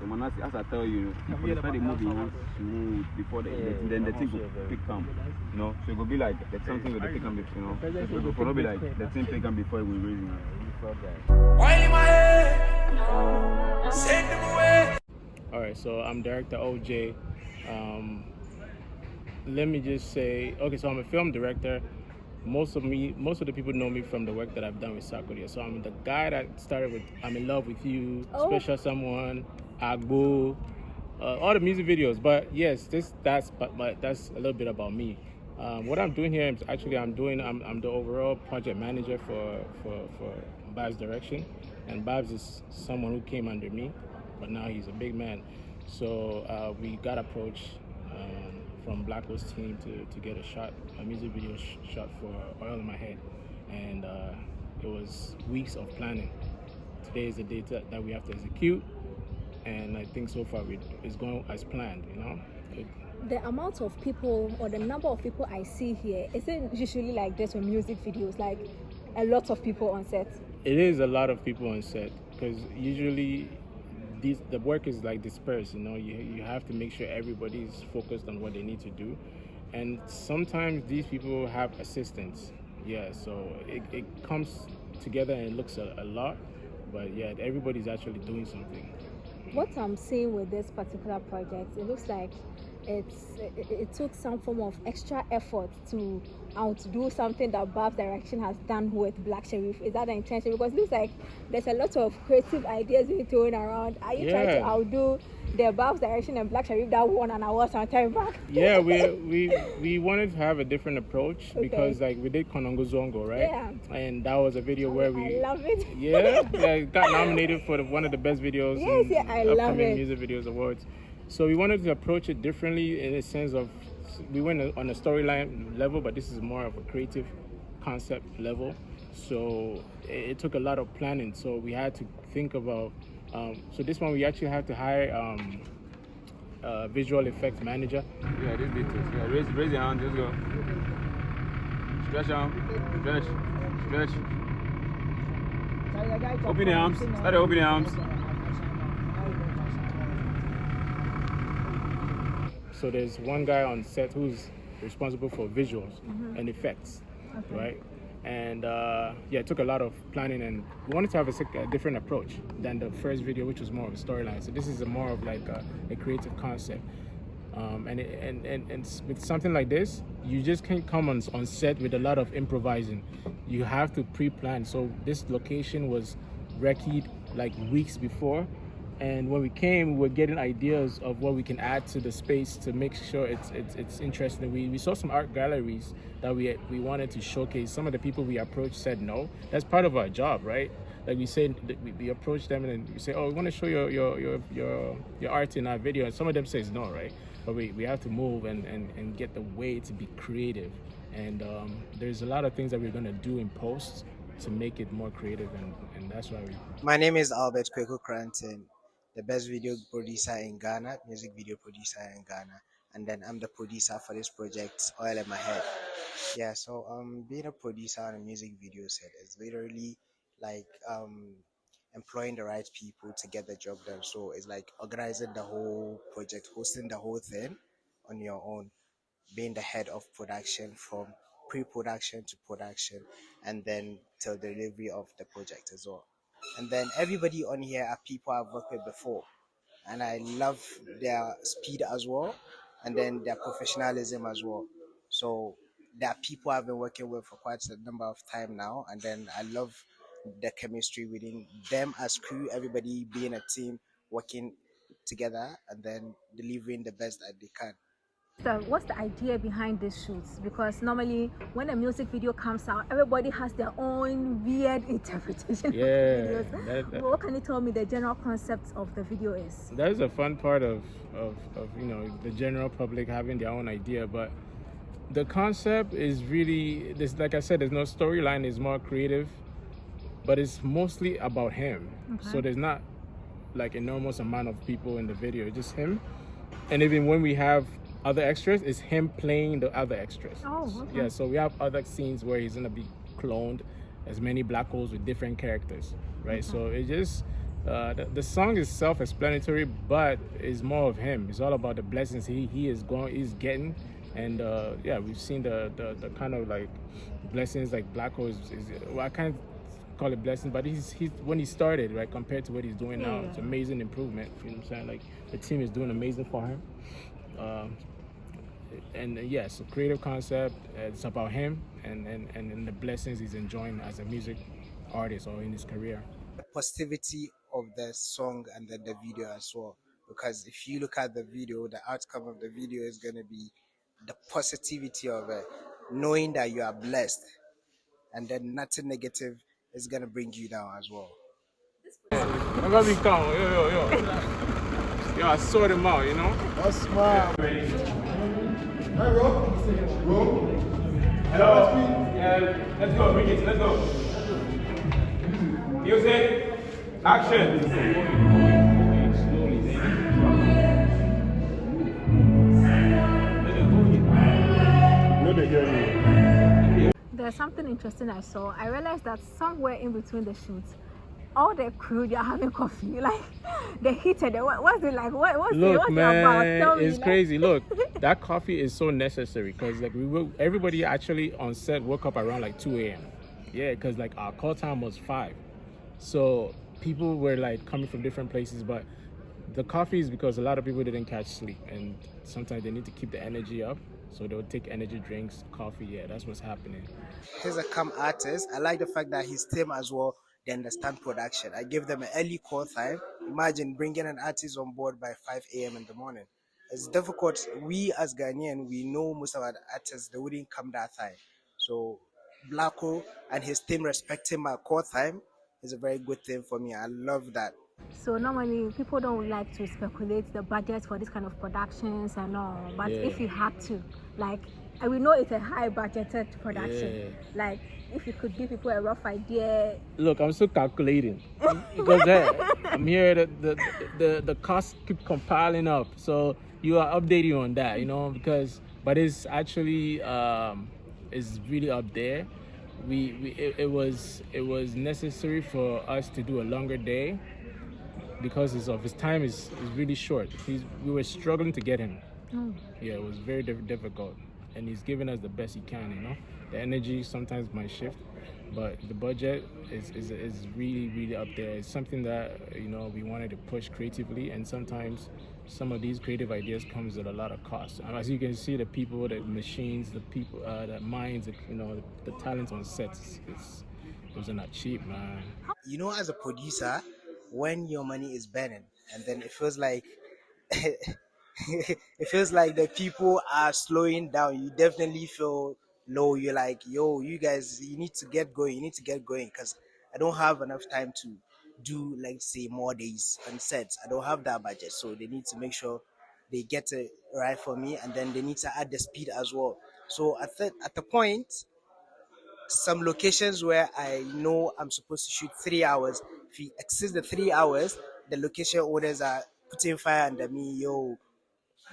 So man, as I tell you, before they start the movie, smooth before then the thing will pick up. You know, so it will be like the something with the pick up, you know. So it will not be like the thing pick up before it will raise. All right, so I'm director OJ. Let me just say, okay, so I'm a film director. Most of the people know me from the work that I've done with Sarkodie. So I'm the guy that started with I'm in Love with You, Special Someone, Applaud, all the music videos. But yes, that's a little bit about me. What I'm doing here is actually I'm the overall project manager for Babs Direction, and Babs is someone who came under me, but now he's a big man. So we got approached from Blacko's team to get a music video shot for Oil in My Head, and it was weeks of planning. Today is the day that we have to execute, and I think so far it's going as planned. You know. The amount of people or the number of people I see here, is it usually like this with music videos, like a lot of people on set? It is a lot of people on set because usually the work is like dispersed, you know. You have to make sure everybody's focused on what they need to do, and sometimes these people have assistants. Yeah, so it comes together and it looks a lot, but yeah, everybody's actually doing something. What I'm seeing with this particular project, it looks like it took some form of extra effort to outdo something that Babs Direction has done with BlackSherif. Is that the intention? Because it looks like there's a lot of creative ideas being thrown around. Are you trying to outdo the Babs Direction and BlackSherif that won an award some time back? Yeah, we wanted to have a different approach because like we did Konongo Zongo, right? Yeah. And that was a video where we I love it. Yeah, got nominated for one of the best videos. Yes, yeah, I love upcoming it. Music Videos Awards. So we wanted to approach it differently in the sense of we went on a storyline level, but this is more of a creative concept level. So it took a lot of planning. So we had to think about. So this one we actually had to hire a visual effects manager. Yeah, this BTS. Yeah, raise your hand. Just go. Stretch arm. Stretch. Open your arms. Start to open your arms. So there's one guy on set who's responsible for visuals and effects, right? And yeah, it took a lot of planning, and we wanted to have a different approach than the first video, which was more of a storyline. So this is more of like a creative concept. And with something like this, you just can't come on set with a lot of improvising. You have to pre-plan. So this location was recce'd like weeks before. And when we came, we were getting ideas of what we can add to the space to make sure it's interesting. We saw some art galleries that we wanted to showcase. Some of the people we approached said no. That's part of our job, right? Like we said, we approach them and then we say, oh, we want to show your art in our video. And some of them says no, right? But we have to move and get the way to be creative. And there's a lot of things that we're gonna do in post to make it more creative, and that's why we. My name is Albert Kweku Cranton, the best video producer in Ghana, music video producer in Ghana, and then I'm the producer for this project, Oil in My Head. Yeah, so being a producer on a music video set is literally like employing the right people to get the job done. So it's like organizing the whole project, hosting the whole thing on your own, being the head of production from pre-production to production, and then till the delivery of the project as well. And then everybody on here are people I've worked with before, and I love their speed as well, and then their professionalism as well. So there are people I've been working with for quite a number of time now, and then I love the chemistry within them as crew, everybody being a team, working together, and then delivering the best that they can. So what's the idea behind these shoots? Because normally when a music video comes out, everybody has their own weird interpretation Yeah, of the videos. But what can you tell me the general concept of the video is? That is a fun part of the general public having their own idea, but the concept is really this. Like I said, there's no storyline. It's more creative, but it's mostly about him. Okay. So there's not like enormous amount of people in the video, just him. And even when we have other extras, it's him playing the other extras. Oh, okay. Yeah, so we have other scenes where he's gonna be cloned as many black holes with different characters, right? Okay. So it just The song is self-explanatory, but it's more of him. It's all about the blessings he's getting, and yeah, we've seen the kind of like blessings like Blacko is well, I can't call it blessing, but he's when he started, right, compared to what he's doing now, it's amazing improvement. You know what I'm saying? Like the team is doing amazing for him. And yes, a creative concept. It's about him and the blessings he's enjoying as a music artist or in his career. The positivity of the song and then the video as well. Because if you look at the video, the outcome of the video is going to be the positivity of it, knowing that you are blessed, and then nothing negative is going to bring you down as well. I'm gonna be calm. Yo, I sort him out, you know? That's smart. Hey, roll. Hello. Let's go. Bring it. Let's go. Music. Action. There's something interesting I saw. I realized that somewhere in between the shoots, all the crew they're having coffee. Like the heated. What's it like? What's Look, it man, about? Tell me, it's crazy. Look, that coffee is so necessary because like everybody actually on set woke up around like 2 a.m. Yeah, because like our call time was 5, so people were like coming from different places. But the coffee is because a lot of people didn't catch sleep, and sometimes they need to keep the energy up. So they'll take energy drinks, coffee. Yeah, that's what's happening. He's a calm artist. I like the fact that his team as well, they understand production. I give them an early call time. Imagine bringing an artist on board by 5 a.m. in the morning. It's difficult. We as Ghanaian, we know most of our artists, they wouldn't come that time. So Blacko and his team respecting my call time is a very good thing for me. I love that. So normally people don't like to speculate the budget for this kind of productions and all. But Yeah. if you had to, like, and we know it's a high budgeted production. Yeah. Like, if you could give people a rough idea. Look, I'm still calculating because hey, I'm here. The costs keep compiling up, so you are updating on that, you know, because but it's actually it's really up there. It was necessary for us to do a longer day because his time is really short. We were struggling to get him. Yeah, it was very difficult, and he's giving us the best he can. You know, the energy sometimes might shift, but the budget is really up there. It's something that you know we wanted to push creatively, and sometimes some of these creative ideas comes at a lot of cost. As you can see, the people, the machines, the people, the minds, you know, the talent on sets. Those are not cheap, man. You know, as a producer, when your money is burning, and then it feels like it feels like the people are slowing down. You definitely feel low. You're like, yo, you guys, you need to get going. You need to get going because I don't have enough time to do, like, say, more days on sets. I don't have that budget, so they need to make sure they get it right for me, and then they need to add the speed as well. So at the point, some locations where I know I'm supposed to shoot 3 hours. If it exceeds the 3 hours, the location owners are putting fire under me. Yo,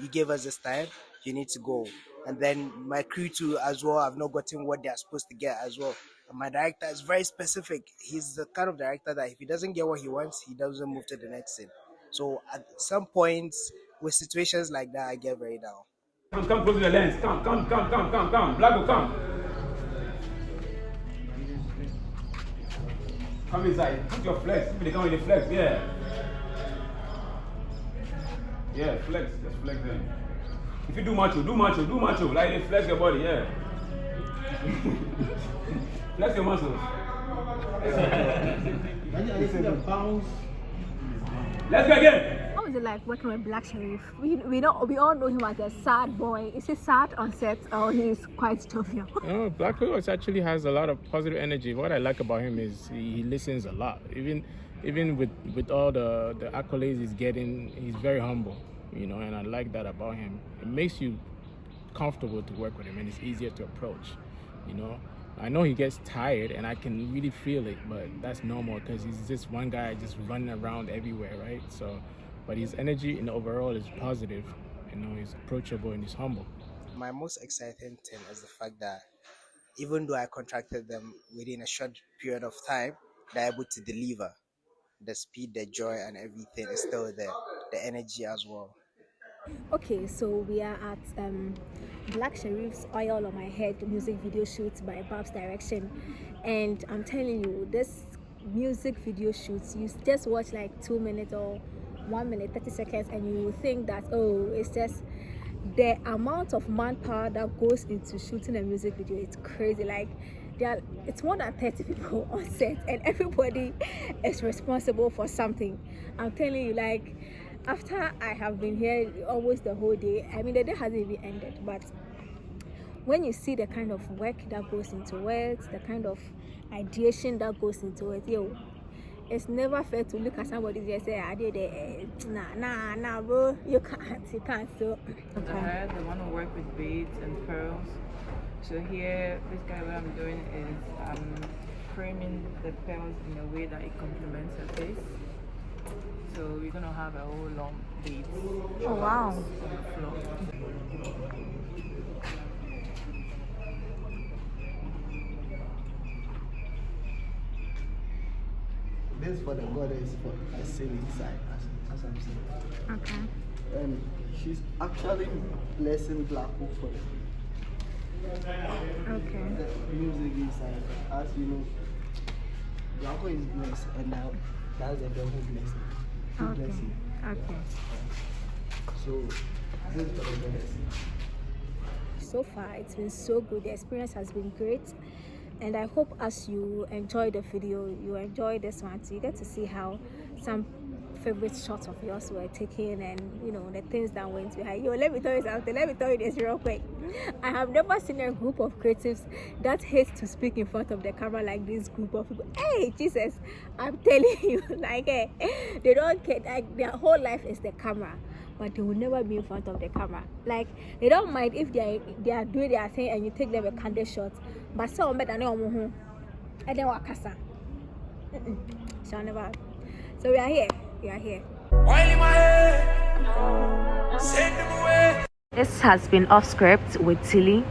you gave us this time, you need to go. And then my crew too as well have not gotten what they are supposed to get as well. And my director is very specific. He's the kind of director that if he doesn't get what he wants, he doesn't move to the next scene. So at some points with situations like that, I get very down. Come close to the lens. Come. Blacko, come. Come inside. Put your flex. They come with the flex. Yeah. Yeah, flex. Just flex them. If you do macho. Like they flex your body, yeah. Flex your muscles. Let's go again. How is it like working with BlackSherif? We all know him as a sad boy. Is he sad on set or he's quite jovial? No, Blacko actually has a lot of positive energy. What I like about him is he listens a lot. Even with all the accolades he's getting, he's very humble, you know, and I like that about him. It makes you comfortable to work with him, and it's easier to approach, you know. I know he gets tired, and I can really feel it, but that's normal because he's just one guy just running around everywhere, right? So, but his energy in the overall is positive, you know, he's approachable and he's humble. My most exciting thing is the fact that even though I contracted them within a short period of time, they're able to deliver. the speed, the joy, and everything is still there. The energy as well. Okay, so we are at BlackSherif's Oil on My Head music video shoot by Bab's direction, and I'm telling you, this music video shoots, you just watch like 2 minutes or 1 minute 30 seconds and you will think that, oh, it's just the amount of manpower that goes into shooting a music video. It's crazy. Like it's more than 30 people on set and everybody is responsible for something. I'm telling you, like, after I have been here almost the whole day, I mean the day hasn't even ended, but when you see the kind of work that goes into it, the kind of ideation that goes into it, it's never fair to look at somebody and say, I did it. Nah, bro, you can't. So okay. They want to work with beads and pearls. So here, basically what I'm doing is I'm framing the pearls in a way that it complements her face. So we're gonna have a whole long beads. Oh wow. On the floor. This for the goddess for a sailing side, as I'm saying. Okay. And she's actually blessing Black Hook for it. Okay. The music inside, as you know, Black Hook is blessed, and now that's the devil blessing. Okay. Okay. So this is for the goddess. So far, it's been so good. The experience has been great. And I hope as you enjoy the video, you enjoy this one too. You get to see how some favorite shots of yours were taken and, you know, the things that went behind. Let me tell you something. Let me tell you this real quick. I have never seen a group of creatives that hate to speak in front of the camera like this group of people. Hey, Jesus, I'm telling you, like, hey, they don't care. Like, their whole life is the camera, but they will never be in front of the camera. Like, they don't mind if they are doing their thing and you take them a candid shot, but some better know and then what casa. Shall never. So we are here. This has been Off Script with Tilly,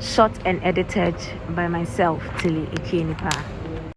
shot and edited by myself, Tilly Ikenipa.